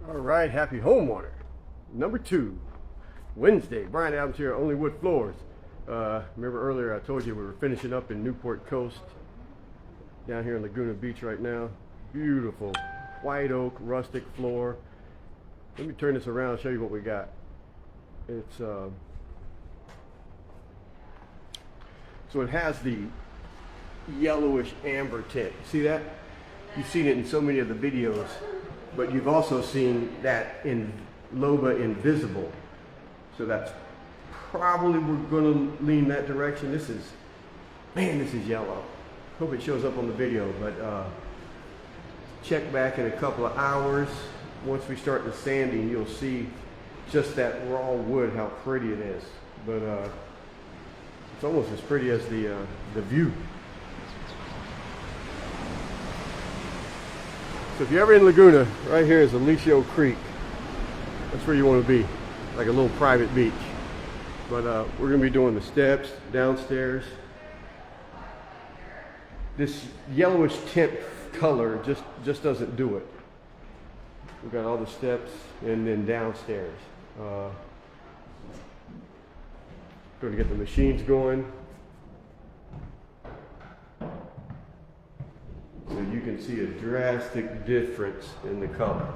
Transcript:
All right, happy homeowner. Number 2, Wednesday. Brian Adams here at OnlyWoodFloors. Remember earlier I told you we were finishing up in Newport Coast, down here in Laguna Beach right now. Beautiful white oak rustic floor. Let me turn this around and show you what we got. It's so it has the yellowish amber tint. See that? You've seen it in so many of the videos, but you've also seen that in Loba Invisible. So that's probably, we're going to lean that direction. This is yellow. Hope it shows up on the video, but check back in a couple of hours. Once we start the sanding, you'll see just that raw wood, how pretty it is. But it's almost as pretty as the view. So if you're ever in Laguna, right here is Alicio Creek. That's where you want to be, like a little private beach. But we're going to be doing the steps downstairs. This yellowish tint color just doesn't do it. We've got all the steps and then downstairs. Going to get the machines going, so you can see a drastic difference in the color.